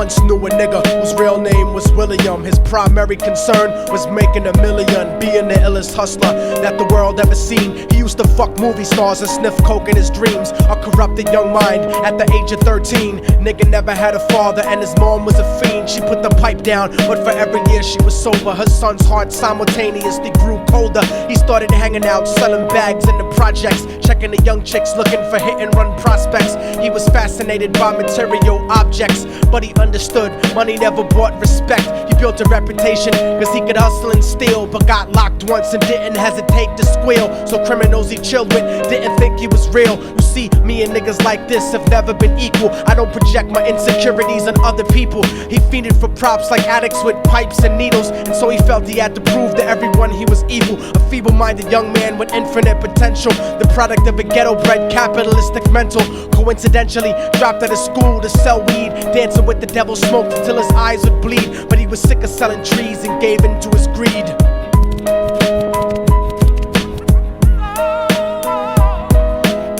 once knew a nigga whose real name was William. His primary concern was making $1 million, being the illest hustler that the world ever seen. He used to fuck movie stars and sniff coke in his dreams. A corrupted young mind at the age of 13. Nigga never had a father and his mom was a fiend. She put the pipe down, but for every year she was sober, her son's heart simultaneously grew colder. He started hanging out, selling bags in the projects, checking the young chicks looking for hit and run prospects. He was fascinated by material objects, but he understood money never brought respect. He built a reputation cause he could hustle and steal, but got locked once and didn't hesitate to squeal. So criminals he chilled with didn't think he was real. You see, me and niggas like this have never been equal. I don't project my insecurities on other people. He fiended for props like addicts with pipes and needles, and so he felt he had to prove to everyone he was evil. A feeble-minded young man with infinite potential, the product of a ghetto-bred capitalistic mental. Coincidentally dropped out of school to sell weed, dancing with the devil, smoked until his eyes would bleed. But he was sick of selling trees and gave in to his greed.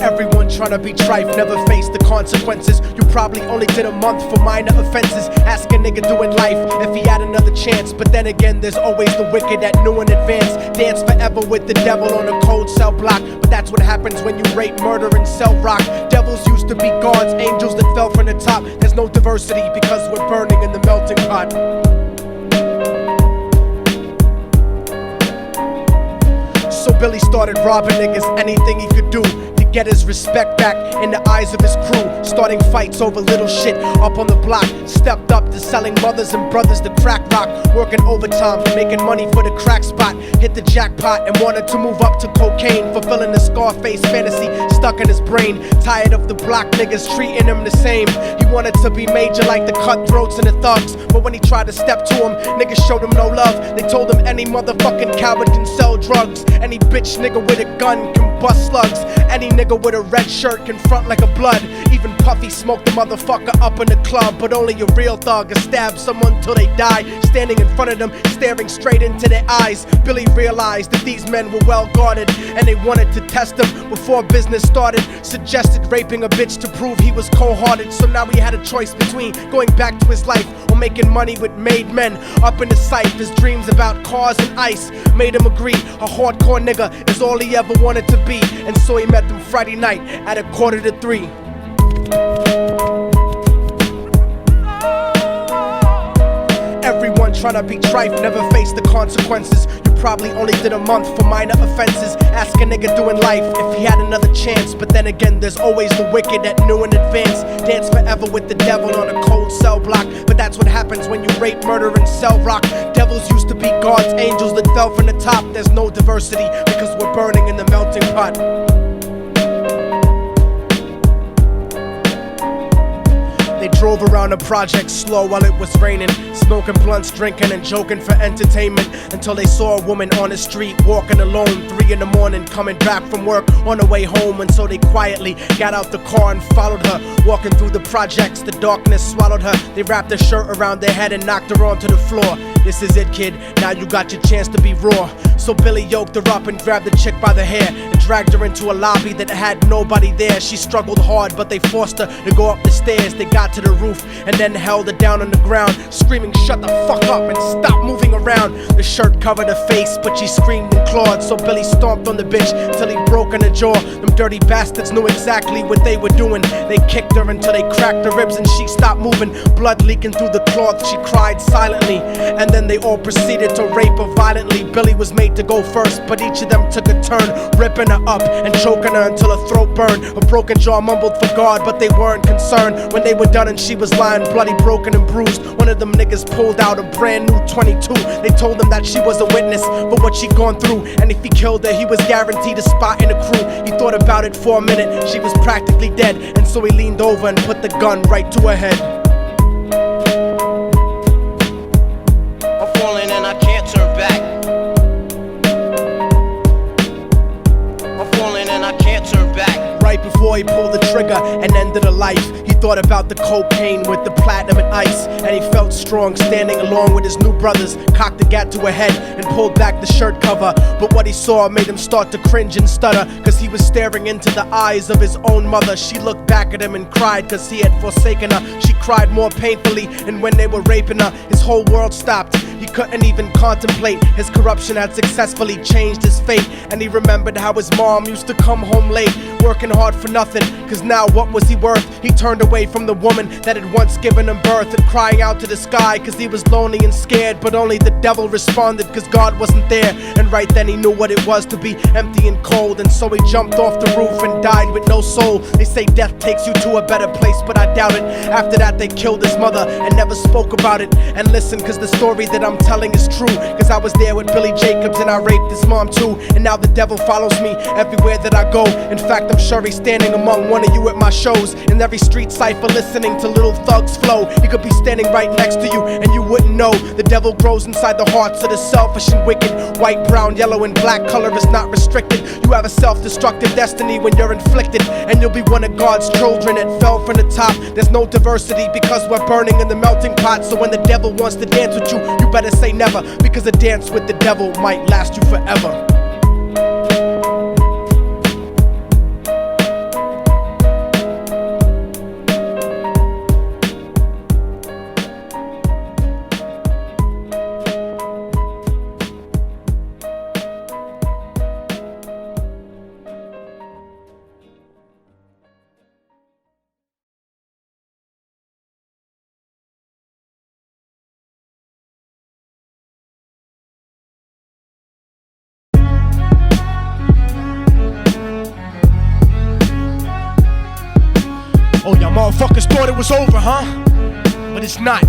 Everyone tryna be trife, never face the consequences. You probably only did a month for minor offenses. Ask a nigga doing life if he had another chance. But then again, there's always the wicked that knew in advance. Dance forever with the devil on a cold cell block. But that's what happens when you rape, murder, and sell rock. Devils used to be gods, angels that fell from the top. There's no diversity because we're burning in the melting pot. So Billy started robbing niggas, anything he could do to get his respect back in the eyes of his crew. Starting fights over little shit up on the block. Stepped up to selling mothers and brothers the crack rock. Working overtime, making money for the crack spot. Hit the jackpot and wanted to move up to cocaine, fulfilling the Scarface fantasy stuck in his brain. Tired of the block niggas treating him the same. He wanted to be major like the cutthroats and the thugs, but when he tried to step to him, niggas showed him no love. They told him any motherfucking coward can sell drugs. Any bitch nigga with a gun can bust slugs. Any nigga with a red shirt can front like a blood. Even Puffy smoked the motherfucker up in the club. But only a real thug can stab someone till they die. Standing in front of them, staring straight into their eyes, Billy realized that these men were well guarded, and they wanted to test him before business started. Suggested raping a bitch to prove he was cold-hearted. So now he had a choice between going back to his life or making money with made men. Up in the sight, his dreams about cars and ice made him agree a hardcore nigga is all he ever wanted to be. And so he met them Friday night at 2:45. Everyone tryna be trife, never face the consequences. You probably only did a month for minor offenses. Ask a nigga doing life if he had another chance. But then again, there's always the wicked that knew in advance. Dance forever with the devil on a cold cell block. But that's what happens when you rape, murder, and sell rock. Devils used to be gods, angels that fell from the top. There's no diversity because we're burning in the melting pot. They drove around the project slow while it was raining, smoking blunts, drinking and joking for entertainment, until they saw a woman on the street walking alone, 3 in the morning, coming back from work on her way home. And so they quietly got out the car and followed her. Walking through the projects, the darkness swallowed her. They wrapped her shirt around their head and knocked her onto the floor. This is it, kid, now you got your chance to be raw. So Billy yoked her up and grabbed the chick by the hair and dragged her into a lobby that had nobody there. She struggled hard, but they forced her to go up the stairs. They got to the roof and then held her down on the ground, screaming, "Shut the fuck up and stop moving around." The shirt covered her face, but she screamed and clawed. So Billy stomped on the bitch till he broke in her jaw. Them dirty bastards knew exactly what they were doing. They kicked her until they cracked her ribs and she stopped moving. Blood leaking through the cloth, she cried silently. And then they all proceeded to rape her violently. Billy was made to go first, but each of them took a turn, ripping her up and choking her until her throat burned. Her broken jaw mumbled for God, but they weren't concerned. When they were done and she was lying bloody, broken and bruised, one of them niggas pulled out a brand new 22. They told him that she was a witness for what she'd gone through, and if he killed her, he was guaranteed a spot in the crew. He thought about it for a minute, she was practically dead, and so he leaned over and put the gun right to her head. I'm falling and I can't turn back. I'm falling and I can't turn back. Right before he pulled the trigger and ended her life, he thought about the cocaine with the platinum and ice, and he felt strong standing along with his new brothers. Cocked the gat to her head and pulled back the shirt cover, but what he saw made him start to cringe and stutter, cause he was staring into the eyes of his own mother. She looked back at him and cried cause he had forsaken her. She cried more painfully, and when they were raping her, his whole world stopped. He couldn't even contemplate. His corruption had successfully changed his fate, and he remembered how his mom used to come home late, working hard for nothing, cause now what was he worth? He turned away from the woman that had once given him birth, and crying out to the sky cause he was lonely and scared. But only the devil responded cause God wasn't there, and right then he knew what it was to be empty and cold. And so he jumped off the roof and died with no soul. They say death takes you to a better place, but I doubt it. After that they killed his mother and never spoke about it. And listen, cause the story that I'm telling is true, cause I was there with Billy Jacobs and I raped his mom too. And now the devil follows me everywhere that I go. In fact, I'm sure he's standing among one of you at my shows, in every street cipher listening to Little Thug's flow. He could be standing right next to you and you wouldn't know. The devil grows inside the hearts of the selfish and wicked. White, brown, yellow, and black color is not restricted. You have a self-destructive destiny when you're inflicted, and you'll be one of God's children that fell from the top. There's no diversity because we're burning in the melting pot. So when the devil wants to dance with you, you better say never, because a dance with the devil might last you forever. Oh, y'all motherfuckers thought it was over, huh? But it's not.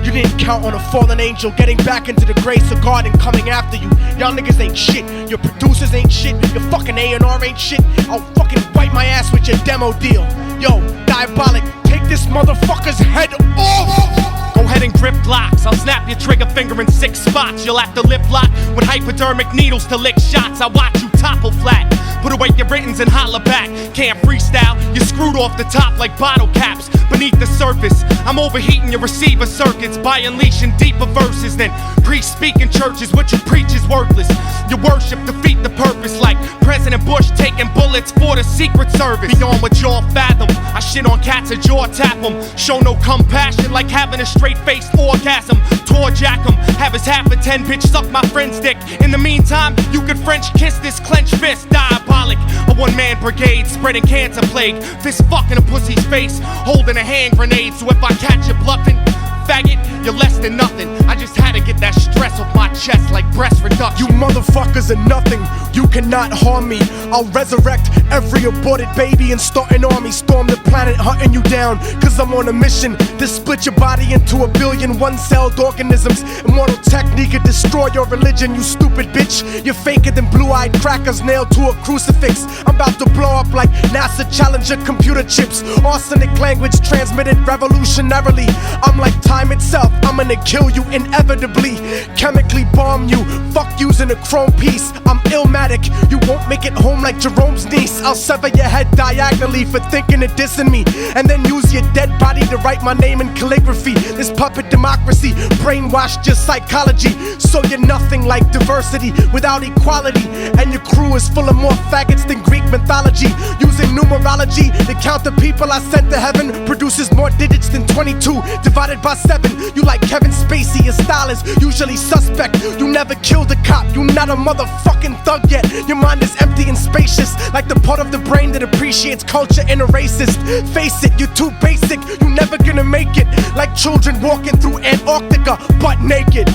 You didn't count on a fallen angel getting back into the grace of God and coming after you. Y'all niggas ain't shit. Your producers ain't shit. Your fucking A&R ain't shit. I'll fucking wipe my ass with your demo deal. Yo, Diabolic, take this motherfucker's head off! Go ahead and grip blocks. I'll snap your trigger finger in 6 spots. You'll have to lip lock with hypodermic needles to lick shots. I watch you topple flat. Put away your writtens and holler back. Can't freestyle, you're screwed off the top like bottle caps. Beneath the surface, I'm overheating your receiver circuits by unleashing deeper verses than priests speak in churches. What you preach is worthless. Your worship defeat the purpose, like President Bush taking bullets for the Secret Service. Beyond what y'all fathom, I shit on cats and jaw tap them. Show no compassion like having a straight-faced orgasm. Tour jack 'em, have his half a 10 bitch suck my friend's dick. In the meantime, you could French kiss this clenched fist. Diabolic, a one-man brigade spreading cancer plague. Fist fucking a pussy's face, holding a hand grenade. So if I catch you bluffing, faggot, you're less than nothing. I just had to get that stress off my chest like breast reduction. You motherfuckers are nothing. You cannot harm me. I'll resurrect every aborted baby and start an army. Storm the planet hunting you down, cause I'm on a mission to split your body into a billion one-celled organisms. Immortal technique could destroy your religion, you stupid bitch. You're faker than blue-eyed crackers nailed to a crucifix. I'm about to blow up like NASA Challenger computer chips. Arsenic language transmitted revolutionarily. I'm like time itself, I'm gonna kill you inevitably. Chemically bomb you, fuck using a chrome piece. I'm illmatic, you won't make it home like Jerome's niece. I'll sever your head diagonally for thinking of dissing me, and then use your dead body to write my name in calligraphy. This puppet democracy brainwashed your psychology, so you're nothing like diversity without equality. And your crew is full of more faggots than Greek mythology. Using numerology to count the people I sent to heaven produces more digits than 22 divided by 7. You like Kevin Spacey, your style is usually suspect. You never killed a cop, you not a motherfucking thug yet. Your mind is empty and spacious, like the part of the brain that appreciates culture and a racist. Face it, you're too basic, you never gonna make it. Like children walking through Antarctica butt naked.